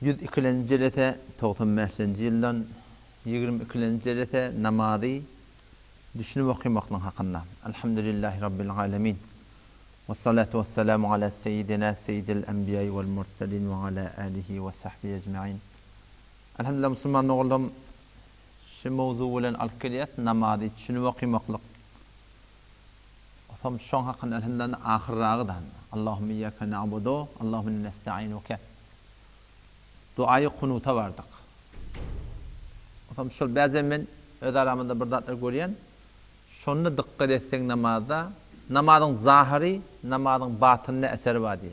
102. Jelete 95. Yıldan 22. Jelete namazi düşünüp okumakla hakkında. Elhamdülillahi Rabbil alemin. Ve salatu ve selamu ala seyyidina seyyidil enbiyayı vel mursalin ve ala alihi ve sahbihi ecma'in. Elhamdülillah Müslüman oğlum şu mevzu olan al-kiliyat namazi düşünüp okumakla. Tam şu hakkında elhamdülillah ahirrağıdan. Allahümme iyyâke na'budu, Allahümme nesta'inuke. Duayı kunuta vardık. Tam şol bazen men öz aramında bir zatlar görýän, şonu dikkat etsen namazda, namazın zahiri, namazın batyny eseri var diye.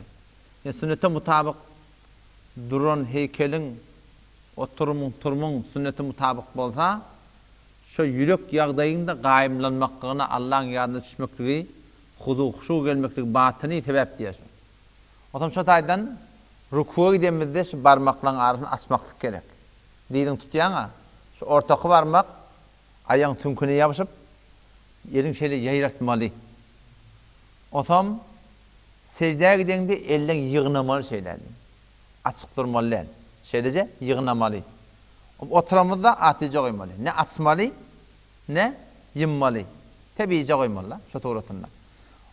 Yani sünnete mutabık duran heykelin oturmun sünnete mutabık bolsa, şu yürek ýagdaýynda gaýymlanmaklygyna Allah'ın ýadyna düşmekligi, huzu gelmekligi batyny sebäp diýer. Otam şu taýdan rukuğa gidemizde şu barmakların arasını açmaklık gerek. Diýdiň tutýaňa, şu ortaky barmak ayaň tünküne ýabyşyp, ýerin şeýle ýaýratmaly. Osam secdäge gidende elden ýygnamaly şeýlerdi. Açyk durmaly. Şeýleje ýygnamaly. Oturamyzda atyja goýmaly. Ne açmaly, ne ýymmaly. Tebiýje goýmaly, şu toratynda.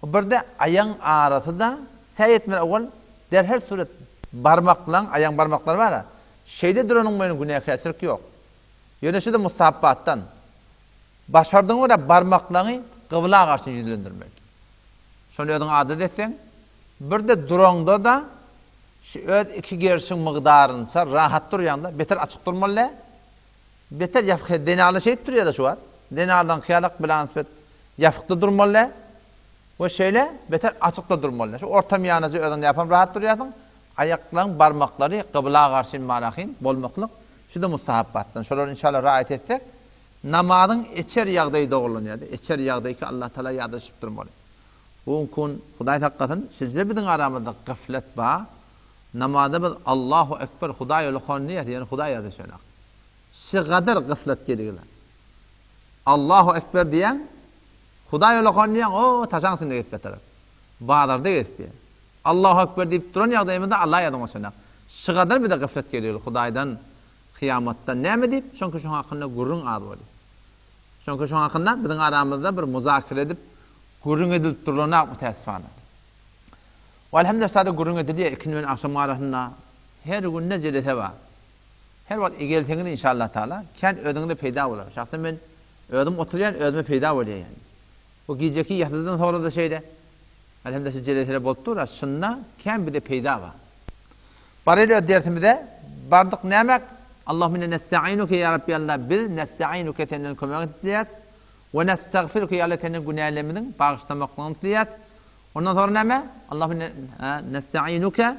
Birde ayaň arasynda säýetmel awal derher suret barmaklan, ayaň barmaklar var ha. Şeýle duranyň meni günäh käsirki ýok. Ýöne şeýle musabbatdan başardyň wara barmaklaryny kıbla garşy ýüzlendirmek. Şonu ödüň adat etseň, birde duranda da şu öz iki gerşiň mygdarynça rahat durýanda beter açyk durmaly. Beter ýafy denaly şeýit durýar da şu var. Denalydan hyýalyk bilen nispet ýafykda durmaly. O şeýle beter açykda durmaly. Şu orta ýanyjy ödüň ýapam rahat durýarsyň. Ayaklaryň barmaklary kıbla garşy marahim bolmaklyk şu da mustahabbatdan. Şolar inşallah rahat etsek namazyň içer ýagdaýy dogurlanýar. İçer ýagdaýy ki Allah Taala ýada düşüp durmaly. Bugun Hudaý hakykatyn sizler biziň aramyzda gaflet ba. Namazda biz Allahu ekber Hudaý ulugany ýani Hudaý ýazyşynak. Şu gadar gaflet gedigler. Allahu ekber diýen Hudaý ulugany ýan o taşaňsyň diýip beter. Bazarda geçdi. Allahu ekber diýip duran ýagdaýymyzda Allah ýadyňyşynak. Şu gadar bir de gaflet gedigler Hudaýdan kıyamatda näme diýip, şonky şu hakynda gurrun ady bol. Şonky şu hakynda biziň aramyzda bir muzakira edip gurrun edip durana mutasifana. Walhamdulillah sada gurrun edilýär ikindi men aşam arasynda her gün nejelete bar. Her wagt egelteňde inşallah taala kän ödüňde peýda bolar. Şahsy men ödüm oturýan ödüme peýda bolýar ýani. O gijeki ýahdadan sonra da şeýle alhamdulillah jeletere bolup dur, şunda kän bir de peýda bar. Barely dersimizde bardyk nämek Allahümme nesta'inuke ya Rabbi Allah bil nesta'inuke tenen kömek diýät we nestagfiruke ya Allah tenen günälerimiň bağışlamaklaryny diýät. Ondan sonra näme? Allahümme nesta'inuke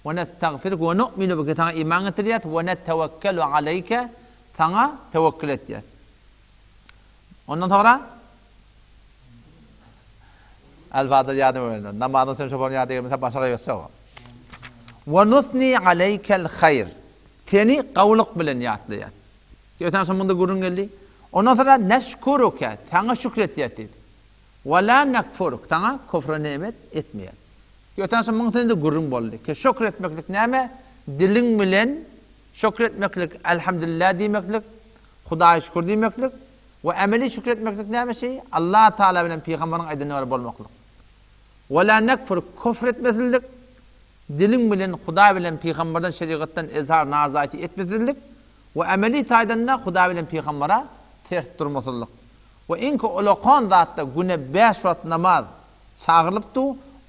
we nestagfiruke we nu'minu bike taňa iman etdiýät we netewekkalu aleyke taňa tewekkül etdiýät. Ondan sonra el-fadil ýadyma berdi. Namazyň sen şobar ýadyma başga ýoksa. Ve nusni aleykel hayr. Teni qawlyk bilen ýatlaýar. Ýöten şonda gurrun geldi. Ondan sonra neşkuruke, taňa şükretýär dedi. Ve la nakfuruk, taňa kufra nemet etmeýär. Ýöten şonda gurrun boldy. Ke şükretmeklik näme? Diliň bilen şükretmeklik, elhamdülillah diýmeklik, Hudaýa şükür diýmeklik we ameli şükretmeklik näme şey? Allah Taala bilen peýgamberiň aýdyny bolmaklyk. Ve la nakfuruk, kufr etmeslik. Dilim bilen Hudaý bilen peýgamberden şeriatdan izhar nazaty etmezlik we ameli taýdanda Hudaý bilen peýgambera ters durmaslyk. We inki olokan zatda güne 5 wagt namaz çağırlypdy,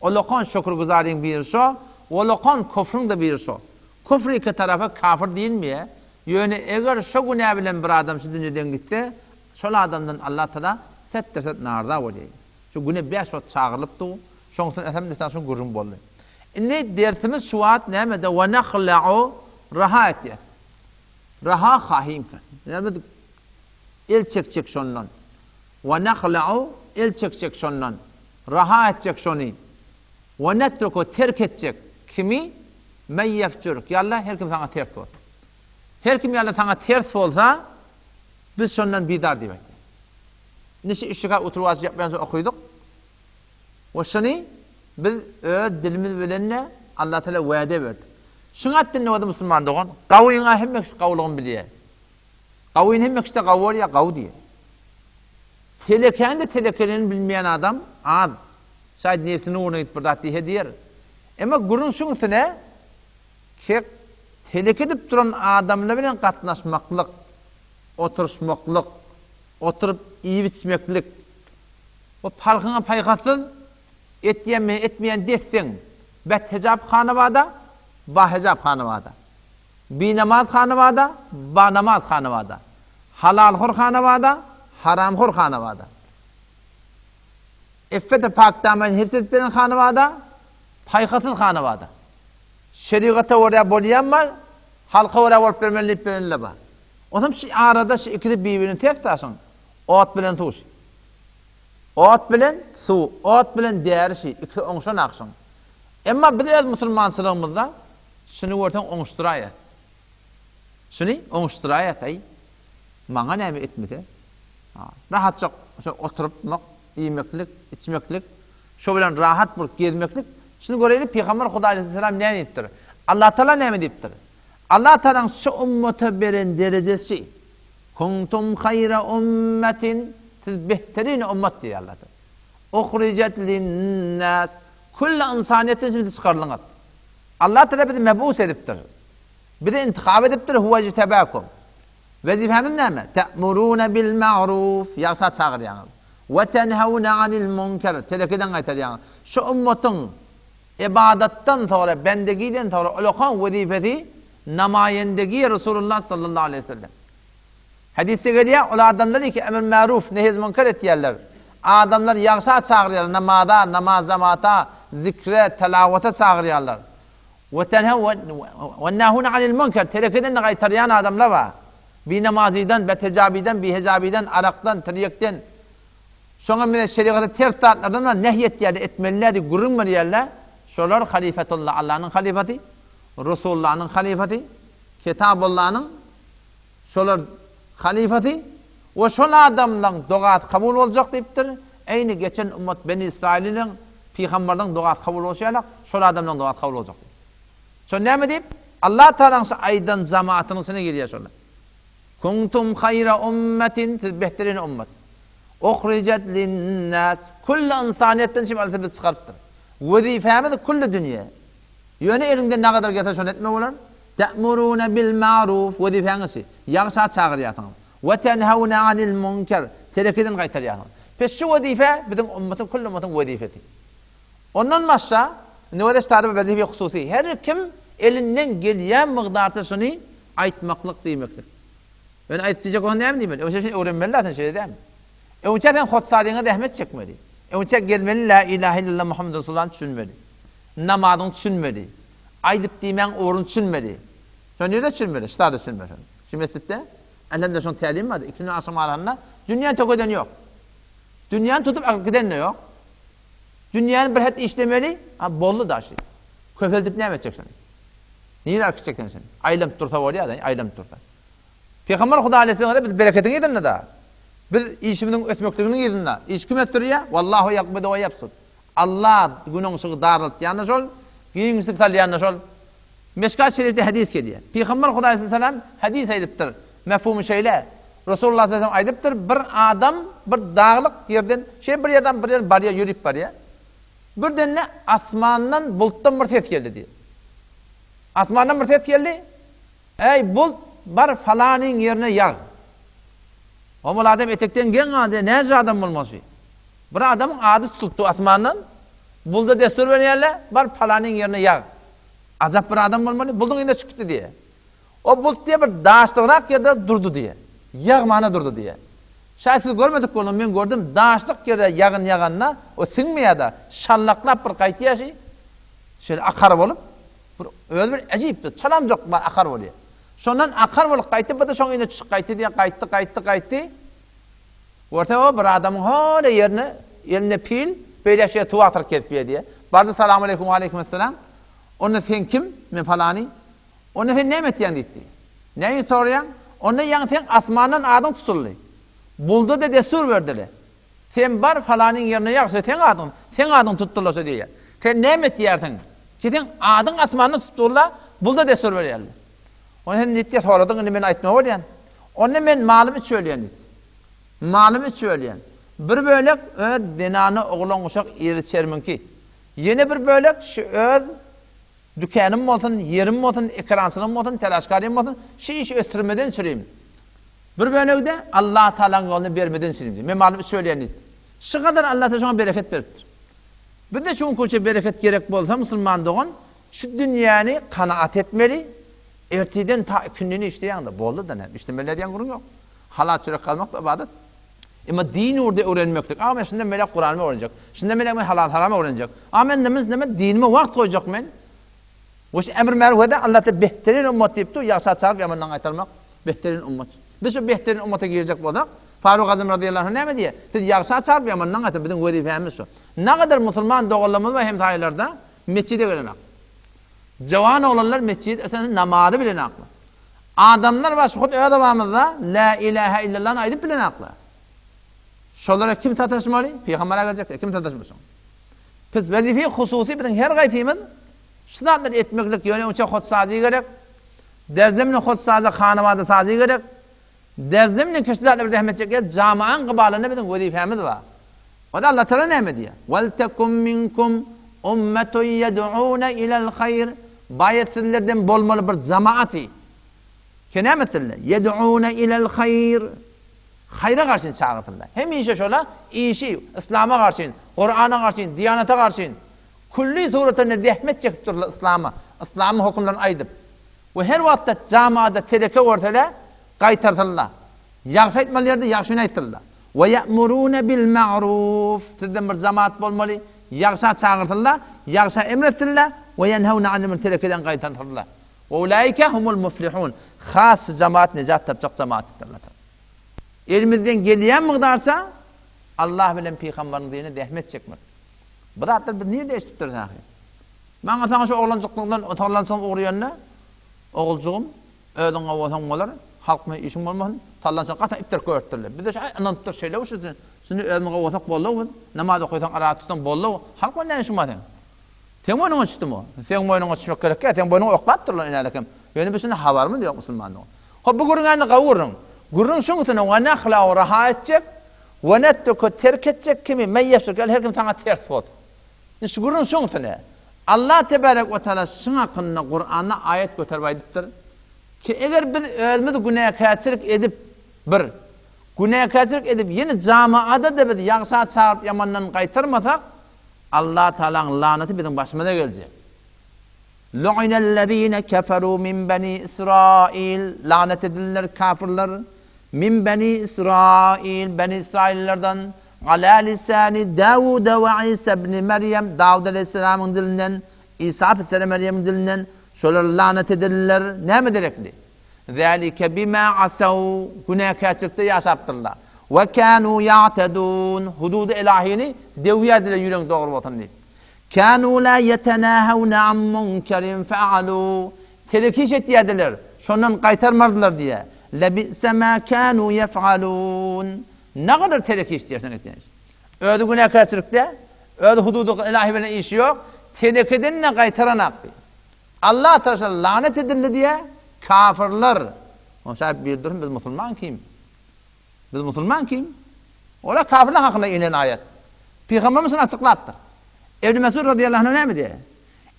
olokan şükürgüzaryň biri şo, olokan kofryň da biri şo. Kofr iki tarafa kafir diýilmeýär. Ýöne eger şo güne bilen bir adam şu dünýeden gitse, şol adamdan Allah Taala 7 narda bolýar. Şu güne 5 wagt çağırlypdy, şoňsun ähemmetten şo gurrun boldy. İnne dersimiz şu wagt näme de we nakhla'u rahatiyat. Raha khahim kan. Yani el çekçek şondan. Ve nakhla'u el çekçek şondan. Raha etçek şoni. Ve netruku terk etçek. Kimi? Men yefçuruk. Yalla her kim sana ters bol. Her kim yalla sana ters bolsa biz şondan bidar diýmek. Nişi işiga oturwaz ýapmaýan okuýdyk. Ve şoni biz dilimiz bilen Allah Teala wa'de berdi. Şuňat dinle Müslüman dogan, gawyňa hemmek gawlygyny bilýär. Gawyň hemmek işte gawy ya gaw diýär. Telekende telekenini bilmeýän adam az. Şaýat nefsini uğruna bir zat diýer. Emma gurun şuňsyna kek teleke dip duran adamlar bilen gatnaşmaklyk, oturuşmaklyk, oturup iýip içmeklik. O farkyna paýgasyz etmeýän desseň, bet hijab hanawada, ba hijab hanawada. Bi namaz hanawada, ba namaz hanawada. Halal hor hanawada, haram hor hanawada. Iffet-i pakdamen hifzet bilen hanawada, paýgasyz hanawada. Şeriata oraya bolýanma, halka oraya bolup bermenlik bilenle ba. Otam şu arada şu ikili birbirini tek taşın. Ot bilen tuş. Ot bilen su, ot bilen därişi iki oňşan akşyn. Emma biz musulmansylygymyzda şunu ortaň oňuşduraýar. Şunu oňuşduraýar aý. Maňa näme etmede? Rahatça oturupmak, iýmeklik, içmeklik, şo bilen rahat bolup gezmeklik. Şunu göreýlik Peygamber Huda aleyhisselam näme diýipdir? Allah Taala näme diýipdir? Allah Taala şu ummata beren derejesi kuntum hayra ummetin siz behterin ummet diýär Allah. Ukhrijat lin-nas kullu insaniyetin şimdi çıkarılyňat. Allah Taala bizi mebus edipdir. Bizi intihab edipdir huwa jtabakum. Wezifemiz näme? Ta'muruna bil ma'ruf ýagşa çagyrýaňyz. Ve tenhawna 'anil munkar telekeden gaýtarýaňyz. Şu ummetin ibadattan sonra bendegiden sonra ulaqan wezifeti namayendegi Resulullah sallallahu aleyhi ve sellem. Hadise gelýär, ol adamlar ki emir ma'ruf nehy munkar etýärler. Adamlar ýagşa çagyrýarlar, namazda, namaz zamata, zikre, telavata çagyrýarlar. Ve tenhawna 'anil munkar telekeden gaýtarýan adamlar var. Bi namazydan, be tejabiden, bi hijabiden, arakdan, tiryekden. Şoňa mene şeriaty ters zatlardan nehyetýärler, etmeliler, gurunmaýarlar. Şolar halifetullah, Allah'ın halifeti, Resulullah'ın halifeti, Kitabullah'ın şolar halifeti ve şol adamdan dogat kabul olacak deyipdir. Eyni geçen ümmet Beni İsrail'in peygamberden dogat kabul olşaýarlar, şol adamdan dogat kabul olacak. Şo näme deyip? Allah Taalaň şu aýdan jamaatynyn sine gelýär şolar. Kuntum hayra ummetin behtirin ummet. Ukhrijat lin-nas kullu insaniyetten şim altyapy çykarpdyr. Wezifemiz kullu dünýä. Ýöne elinde ne kadar gete şonu etme bolar? Ta'muruna bil ma'ruf wezifeňiz. Ýagşa çagyrýarsyňyz. Ve tenhawna 'anil munkar telekeden gaýtarýarsyňyz. Pes şu wezife biziň ummetin kullu ummetin wezifeti. Ondan başga näwede şeýle wezife hususy. Her kim elinden gelýän migdarda şunu aýtmaklyk diýmekdir. Ben aýtdyjak onu näme diýmeli? O şey öwrenmeli zaten şey edem. Öňçeden hotsadyňa zähmet çekmeli. Öňçe gelmeli la ilahe illallah Muhammed Resulullah düşünmeli. Namazyň düşünmeli. Aýdyp diýmen orun düşünmeli. Şonu nerede düşünmeli? Ştada düşünmeli. Şu mescitte elhamdülillah şonu tälim var. İkini aşam arasında dünýä tökeden ýok. Dünýäni tutup giden ýok. Dünýäni bir het işlemeli, bollu daşy. Köpeldip näme edeceksin? Niýe arkadaşlar sen? Aýlanıp dursa bolýar da, aýlanıp dursa. Peygamber Huda aleyhisselam biz bereketini yedinle da. Biz işimizin ösmekligini yedinle. İş kim ettiriyor? Wallahu yaqbidu ve yabsut. Allah günüňi daralt ýanyş ol, giňsi tal ýanyş ol. Meşkat şerifde hadis gelýär. Peygamber Huda aleyhisselam hadis aýdypdyr. Mefhumy şeýle. Resulullah sallallahu aleyhi ve sellem aýdypdyr, bir adam bir dağlyk ýerden, bir ýerden bir ýer barýar ýürüp barýar. Birdenle asmandan bulutdan bir ses geldi diýer. Asmandan bir ses geldi. Ey bulut bar falanyň ýerine ýag. Omul adam etekden gen ady näze adam bolmasy. Bir adamyň ady tutdy asmandan. Bulda destur berýärler, bar falanyň ýerine ýag. Azap bir adam bolmaly, buldyň ýerine çykdy diýe. O bulut diýe bir daşlyk ýerde durdy diýe. Ýag mana durdy diýe. Şaýat siz görmedik bunu, men gördüm. Daşlyk ýerde ýagyn ýaganna, o siňmeýärdi. Şallaklap bir gaýtýaşy. Şeýle akar bolup, bir ajypdy, çalam jok bar akar bolýar. Şondan akar bolup gaýtyp da şoň ýene çykyp gaýtdy diýe, gaýtdy. Orta o bir adamyň hole ýerine, eline pil, beýleşe tuwatyr ketip diýe. Bardy salamu aleykum we aleykum assalam. Onu sen kim? Men falany. Onu sen näme etýän diýdi. Näme soraýan? Onu ýa sen asmandan adam tutuldy. Buldy da destur berdiler. Sen bar falanyň ýerine ýagşy sen adam tutulsa diýe. Sen näme etýärsiň? Sen adyň asmandan tutulsa, bul da destur berýärler. Onu hem nitde soradyň, indi men aýtmak bolýan. Onu men malymy söýleýän. Malymy söýleýän. Bir bölek öz denany oglan uşak eri çerminki. Yeni bir bölek şu öz dükkanım bolsun, yerim bolsun, ekransym bolsun, telaşkarym bolsun, şu iş östürmeden süreyim. Bir bölekde Allah Taala'nın ýolunu bermeden süreyim. Men malymy söýleýän. Şu kadar Allah Teala bereket beripdir. Bir de şuň köçe bereket gerek bolsa musulman dogan şu dünýäni kanaat etmeli. Erteden ta künnüni işleýäňde boldy da ne? İşlemeli diýen gurun ýok. Halat çyrek kalmak da ibadet. Ama din orada öğrenmeklik. Ama şimdi melek Kur'an'ı öğrenecek. Şimdi melek men halal haramı öğrenecek. Ama neme dinime vakt koyacak men. Bu emir merhude Allah te behterin ümmet deyipdi. Yasa çarp yamandan aytarmak behterin ümmet. Biz o behterin ümmete girecek bolsak Faruk Azam radıyallahu anh näme diye? Siz yasa çarp yamandan aytar bizim wezifemiz şu. Ne kadar musulman doğullamız var hem taýlarda mescide gelenak. Jawan olanlar mescid esasen namazy bilen aklı. Adamlar var şu ödawamızda la ilahe illallah'ı aýdyp bilen aklı. Şolara kim tataşmaly? Peýgamberä gelecek, kim tataşmasyn? Biz wezife hususy bilen her gaýtymyz şulardan etmeklik ýöne uça hotsazy gerek. Derzemni hotsazy hanawada sazy gerek. Derzemni kişilerle bir rahmet çeker, jamaň gybalyna bilen wezifemiz bar. O da Allah Teala näme diýär? Wal takum minkum ummatun yed'una ilal hayr. Baýetsizlerden bolmaly bir jamaati. Kenämetler? Yed'una ilal hayr. Hayra karşı çağırtırlar. Hem işe şöyle, işi, İslam'a karşı, Kur'an'a karşı, Diyanet'e karşı, kulli suretine dehmet çekip dururlar İslam'a. İslam'ın hükümlerini aydıp. Ve her vakitte camiada tereke ortala kaytartırlar. Yaxşı etmelerde yaxşını aytırlar. Ve ye'murune bil ma'ruf. Sizden bir cemaat bolmalı, yaxşı çağırtırlar, yaxşı emrettirler ve yenhevne anil terekeden kaytartırlar. Ve ulaike humul muflihun. Khas cemaat necat tapacak cemaattirler. Elimizden gelýän migdarsa Allah bilen peýgamberin dini dehmet çekmek. Bu da hatda bir nerede eşitdir sahy. Maňa saňa şu oglanjyklardan otalansaň ogruyanna, oguljugum ödüň awatan bolar, halkma işim bolmasyn, tallansaň gata iptir köýürtirler. Biz de anantyr şeýle uşusyn. Şunu ödüň awatak bollaw, namaz okuýsan ara tutsan bollaw, halk bilen işmadyň. Sen boynuňa çyktym o. Sen boynuňa çykmak gerek, sen boynuňa okpatdyrlar inälekim. Ýöne bizim habarmy ýok musulmandyň. Hop bu gurunany gawurun. Gurun şuňysyna we nahla we rahat etjek, we nettuku terk etjek kimi meýyepsik her kim saňa ters bol. Şu gurun şuňysyna Allah tebarek we taala şuň hakyna Qur'an'a ayet göterip aýdypdyr ki eger biz özümüz günäkärçilik edip bir günäkärçilik edip ýene jamaada da biz ýagşa çağırıp yamandan gaýtarmasak Allah Taala'nın lanety bizim başymyza geljek. Lu'inellezîne keferû min bani İsrail. Lanet edildiler kafirler. Min bani İsrail. Bani İsraillerden. Alâ lisâni Davud ve İsa ibn Meryem. Davud aleyhisselamın dilinden. İsa aleyhisselam Meryem'in dilinden. Şolar lanet edildiler. Näme derekli? Zâlike bimâ asav. Günahkârçılıkta yaşaptırlar. Ve kânû ya'tedûn. Hududu ilahini deviyadiler yüreğin doğru vatanını. Kânû lâ yetenâhevne an munkerin fe'alû. Telekiş etdiler. Şondan qaytarmadılar diye. Lebi'se mâ kânû yef'alûn. Ne kadar telekiş diyorsan etdiler. Ödü günahkârçılıkta, ödü hududu ilahi veren işi yok. Telekeden ne qaytaran hakkı. Allah tarafından lanet edildi diye kafirler. O sahip bildirin biz Müslüman kim? Biz Müslüman kim? Ola kafirler hakkında inen ayet. Peygamberimizin açıklattır. İbn Mesud radıyallahu anh ne diyor?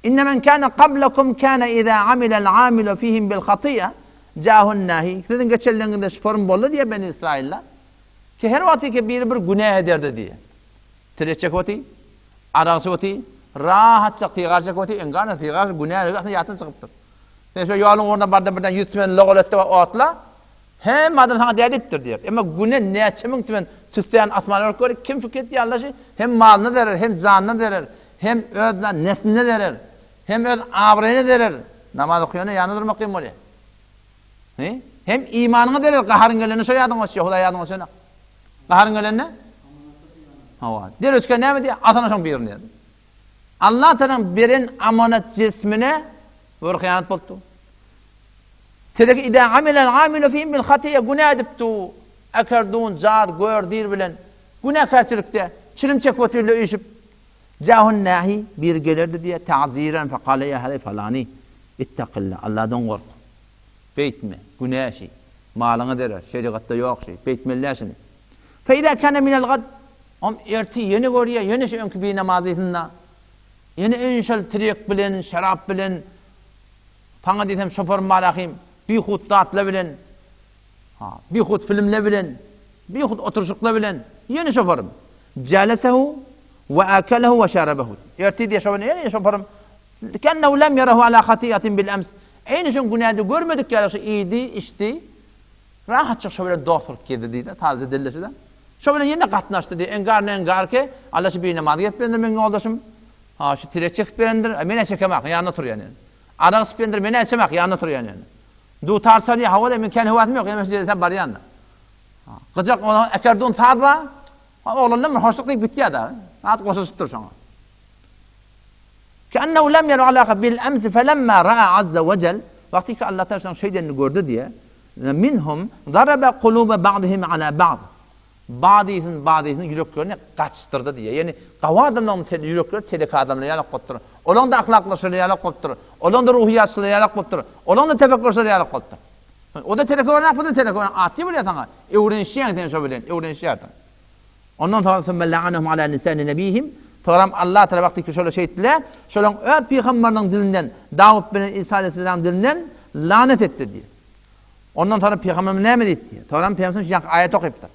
İnne men kana qablakum kana iza amila'l amilu fihim bil khati'a ja'hun nahi. Sizin geçenlerinde şform boldu diye Beni İsrailler. Ki her vakti ki bir günah ederdi diye. Tireçek vati, arası vati, rahat çaqtiğarcak vati, engana tiğar günah yatın çıkıptır. Neyse yolun orada barda birden 100 tümen logolette atla. Hem adam sana değerlidir diyor. Ama günah ne çemin tümen tüsteyen atmalar koyar. Kim fikret diye Allah şey hem malını verir, hem canını verir, hem özüne neslini verir, hem öz abrayını verir. Namaz okuyana yanı durmak kim oluyor? Hem imanını verir, qaharın geleni soyadın o şey, Hudaýadyň o söne. Qaharın geleni? Hawa. Der öçke näme diye atana şoň birin diýdi. Allah Teala'nın beren amanat cismine bir hıyanat boldu. Telek ida amilal amilu fihim bil khatiya günah edipdi. Akardun zat gördür bilen günahkärçilikde çilimçek oturla işip cahun nahi bir gelirdi diye ta'ziren faqala ya hadi falani İttakilla, Allah'dan kork. Beytme, güneşi, malını derer, şeriatta yok şey, beytmelleşini. Feyda kana minel gad, erti yeni görüye, yeni şey önkü bir namazıyla, yeni inşal triyek bilen, şarap bilen, taňa diýsem şoför marakim, bir hut zatla bilen, bir hut filmle bilen, bir hut oturuşukla bilen, yeni şoförüm. Jalasahu ve akalahu ve şarabahu. Erti diye şoförüm, kennehu lem yarahu ala hatiyatin bil ams. Eyni şun günahda görmedik ya, iyiydi, içti. Rahatça şöyle dostluk girdi diýdi, taze dilleşi de. Şöyle yine gatnaşdy diye, engar ki, Allah şu bir namaz getiplendir meň ýoldaşym. Şu tirek çekip berendir, mene çekemek, ýanyna tur ýany. Ara spender mene çekemek, ýanyna tur ýany. Du tarsary hawada men ken hawatim ýok, ýa-da bar ýanyna. Gyjak ona ekerdun saatba, oğlanlar hoşluklyk bitýär da. Hat goşuşyp dur şoňa. Kennehu lem yara alaka bil amsi felemma ra'a azza ve cel, vakti ki Allah Teala şeyden gördü diye, minhum daraba kuluba ba'dihim ala ba'd. Bazılarının yüreklerini kaçtırdı diye. Yani qawa adamların yürekleri telek adamla yalak qoptur. Olan da ahlaklaşyla yalak qoptur. Olan da ruhiyatsla yalak qoptur. Olan da tefekkürle yalak qoptur. O da telek öwren, bu da telek öwren. Atdy bilýär saňa. Öwrenşýän den şo bilen, öwrenşýär. Ondan sonra sümme la'anahum ala lisani nebihim. Toram Allah Teala vakti ki şöyle şey etdiler. Şöyle öt peygamberinin dilinden, Davud bilen İsa aleyhisselam dilinden lanet etti diye. Ondan sonra peygamberimiz näme diýdi? Toram peygamberimiz ýa ayet okuyupdyr.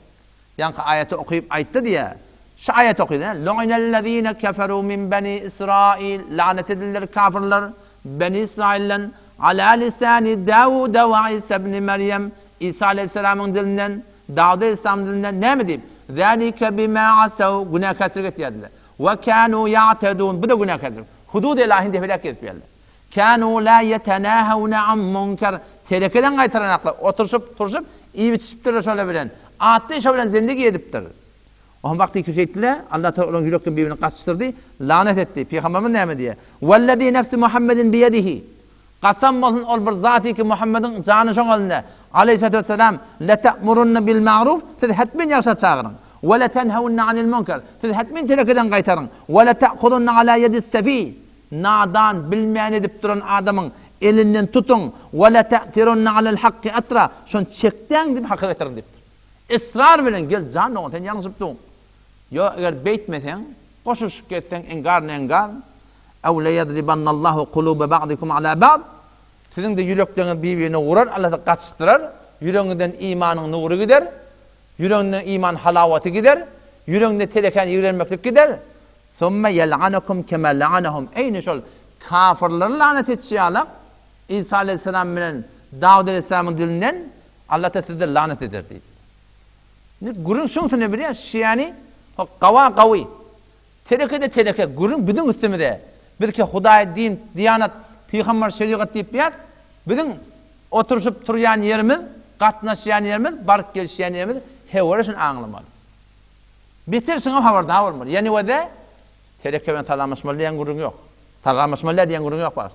Ýa ayeti okuyup aýtdy diye. Şu ayet okuýdy. Lu'inellezine keferu min bani İsrail. Lanet edildiler kafirler bani İsrail'den ala lisani Davud ve İsa ibn Meryem. İsa aleyhisselamın dilinden, Davud aleyhisselamın dilinden näme diýip? Zalika bima asaw, günah kesirget diýdiler. Ve kanu ya'tadun, bu da günah kesir. Hudud ilahinde felak etýärler. Kanu la yetenahawna an munkar. Telekeden gaytaran akla oturuşup iyi biçipdir şöyle bilen. Atdy şo bilen zindigi edipdir. O wakty ki şeýtler Allah Taala yürekden birbirini kaçtırdı, lanet etti. Peygamberimiz näme diýär? Vellezî nefsi Muhammedin bi yedihi. Qasam bolsun ol bir zaty ki Muhammedin jany şoň elinde. Aleyhissalatu vesselam la ta'murunna bil ma'ruf, siz hatmen ýaşa çağırın. Ve la tenhawunna anil munkar, siz hatmen telekeden gaytarın. Ve la ta'khudunna ala yedis safi. Nadan bilmeýän edip duran adamyň elinden tutun. Ve la ta'tirunna alal haqqi atra. Şon çekden dip hakka getirin dipdir. Israr bilen gel jany oňa sen ýalňysyp dur. Yo eger beýtmeseň, goşuşyp ketseň engar. Aw la yadribannallahu quluba ba'dikum ala ba'd. Sizin de yürekleriniz birbirine vurar, Allah da kaçtırar. Yüreğinden imanın nuru gider. Yüreğinden iman halavati gider. Yüreğinde teleken yürlenmeklik gider. Sonra yel'anakum kema la'anahum. Eyni şol kafirleri lanet etşiyalak. İsa aleyhisselam bilen Davud aleyhisselamın dilinden Allah da sizi lanet eder deydi. Gurun şunsu ne bilýär? Şiýany qawa. Teleke. Gurun bütün üstümde. Belki Hudaý din, diyanat, peygamber şeriat diýip ýat. Bizim oturuşup turýan yerimiz, gatnaşýan yerimiz, bark gelişýän yerimiz hewara şunu aňlamaly. Bitirsiň habarda bolmaly. Ýani wede teleke bilen talamasmaly diýen gurun ýok. Talamasmaly diýen gurun ýok bar.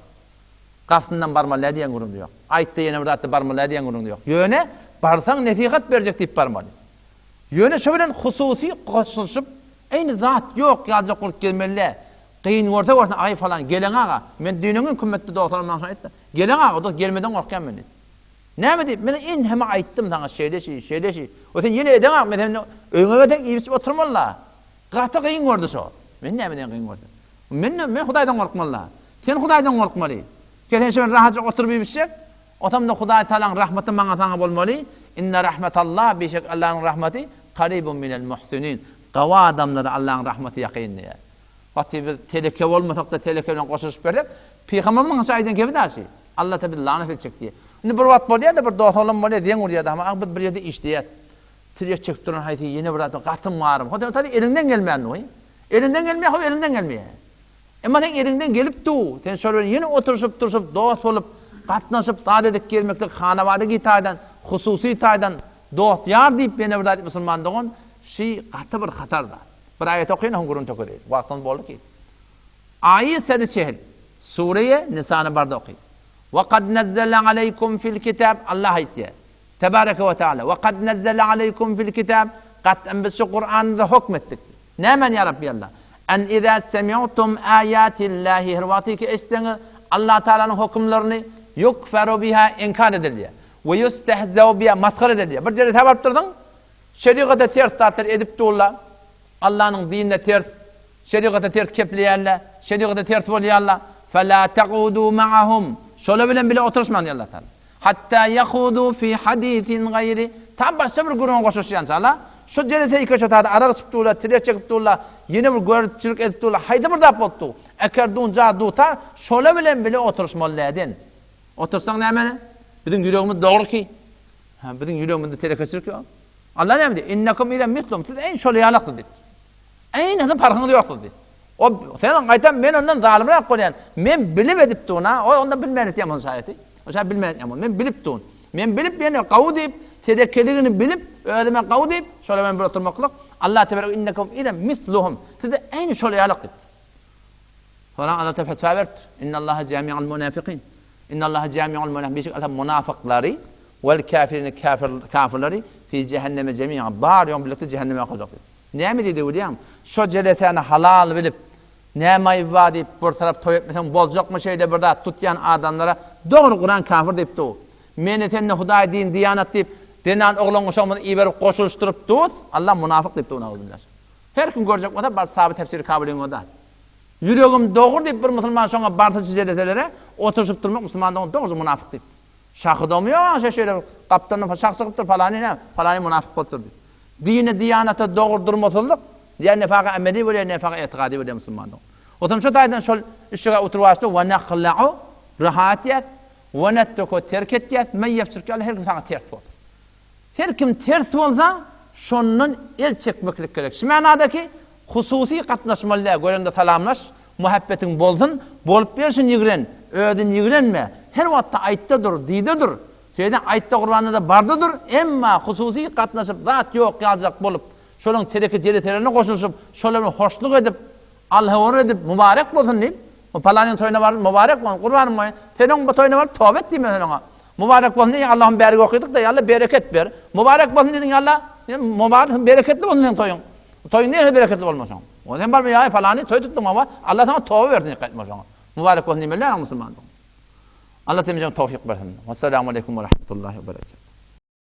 Gafsyndan barmaly diýen gurun ýok. Aýtdy ýene bir zatda barmaly diýen gurun ýok. Ýöne barsaň nesihat berjek diýip barmaly. Ýöne şo bilen hususy goşuşyp eýni zat ýok, ýaja kurup gelmeli. Qıyın orta ay falan gelen ağa, men dününün kümmetli doktorumdan sonra etdi. Gelen ağa, o gelmeden korkan men. Näme diýip, men in heme aýtdym taňa şeýleşi. O sen ýene eden ağa, men öňe tek iýip oturmaly. Gaty qıyın gordy şo. Men nämeden qıyın gordy? Men Hudaýdan korkmaly. Sen Hudaýdan korkmaly. Keten şo rahatça oturup ýeşek, otamda Hudaý Taalaň rahmeti maňa taňa bolmaly. Inna rahmetallah beşek Allah'ın rahmeti qaribun minel muhsinin. Qawa adamlara Allah'ın rahmeti ýakyndy. Vakti biz teleke olmasak da teleke bilen goşuşyp berdik. Peygamberimiň şaýdan gebidäsi. Allah tabi lanet edecek diye. Indi bir wagt bolýar da bir dohtolan bolýar diýen urýar da, ama bir ýerde işleýär. Tirek çekip duran haýty ýene bir adam gatym marym. Hoda tabi elinden gelmeýän oý. Elinden gelmeýär, elinden gelmeýär. Emma sen elinden gelip du, sen şöyle ýene oturuşup dost bolup, gatnaşyp sadedik gelmeklik hanawady gitaýdan, hususy taýdan dost ýar diýip ýene bir adam musulmandygyň şi gaty bir hatarda. Bir ayet okuyun, hungurun tökü değil. Vaktin bolu ki. Ayet sedi çehil. Sureye Nisa'nı barda okuyun. وَقَدْ نَزَّلَ عَلَيْكُمْ فِي الْكِتَابِ Allah ayetiye. Tebareke ve Teala. وَقَدْ نَزَّلَ عَلَيْكُمْ فِي الْكِتَابِ Qat'en biz şu Kur'an'da hükmettik. Nemen ya Rabbi Allah? En izâ semi'tum âyâtillâhi hirvâti ki eşteniz Allah Teala'nın hükümlerini yukferu biha inkar edildi. Ve yustehzev biha maskar edildi. Bir jere tabarıp durdun. Şeriata ters zatlar edip durlar. Allah'ın dinine ters, şeriata ters kepliyorlar, şeriata ters bolýarlar. Fela taqudu ma'ahum. Şöyle bilen bile oturuşman diyor Allah Teala. Hatta yahudu fi hadisin gayri. Tam başka bir gurun koşuşyan sala. Şu jerete iki şotada ara gıçıp durlar, tire çekip durlar. Yeni bir görüntülük edip durlar. Haydi bir dap oldu. Ekerdun caduta şöyle bilen bile oturuşmalıydın. Otursan ne hemen? Bizim yüreğimiz doğru ki. Bizim yüreğimizde tire kaçırık yok. Allah ne dedi? İnnekum ile mislum. Siz en şöyle yalaksız dedi. Aynı farkınız yoksunuz dedi. O senin kaytan ben ondan zalimler koyan. Men bilip edip ona, o ondan bilmeyen yaman sayeti. O şey bilmeyen yaman. Men bilip tuğun. Men bilip beni kavu deyip, tedekkeliğini bilip, ödeme kavu deyip, şöyle ben bir oturmaklık. Allah tebarek innekum ile misluhum. Siz de aynı şöyle yalak dedi. Sonra Allah tebarek fetva verdi. İnnallaha cami'al munafiqin. İnnallaha cami'al munafiqin. Beşik Allah münafıkları vel kafirini kafirleri fi cehenneme cemiyan. Bar yom birlikte cehenneme koyacak dedi. Ne mi dedi William? Şu celeteni halal bilip ne mayva deyip bir taraf toy etmesen bolacak mı şeyle bir daha tutyan adamlara doğru Kur'an kafir deyip tu. Meni senne Huday din diyanat deyip denan oğlan uşağımızı iberip koşuluşturup tuğuz. Allah münafık deyip tu ona bilirler. Her gün görecek olsa bar sabit tefsiri kabulün o da. Yüreğim doğru deyip bir Müslüman sonra bartıcı celetelere oturuşup durmak Müslümandan doğru münafık deyip. Şakı domuyor şeyler kaptanın şak sıkıptır falani ne? Falani münafık oldur deyip. Dini diyanata doğru durmasızlık. Ya nefaka ameli ve nefaka itikadi ve Müslümandan. O zaman şu taydan şol işe oturvaştı ve nakla'u rahatiyet ve nettuku terketiyet men yefsirki Allah her kim sana ters olsa. Her kim ters olsa şonun el çekmeklik gerek. Şu manadaki hususi katnaşmalar görende salamlaş, muhabbetin bolsun, bolup bersin yigren, ödün yigrenme. Her vatta ayttadır, didedir. Şeyden aytta Kur'an'da da bardadır. Emma hususi katnaşıp zat yok kalacak bolup şolun tereki celeterine koşuluşup şolunu hoşluk edip Allah'a edip mübarek bolsun deyip o palanın toyuna var mübarek bolsun kurbanım var senin bu toyuna var tövbe et diyeyim sana mübarek bolsun diye Allah'ın bereket okuduk da Allah bereket ver mübarek bolsun dedin Allah mübarek bereketli bolsun senin toyun toyun niye bereketli olmasın o zaman var mı ya palanı toy tuttum ama Allah sana tövbe verdi dikkat sana mübarek bolsun diyemeler Müslüman Allah temizden tevfik versin. Vesselamu aleyküm ve rahmetullahi ve berekatuhu.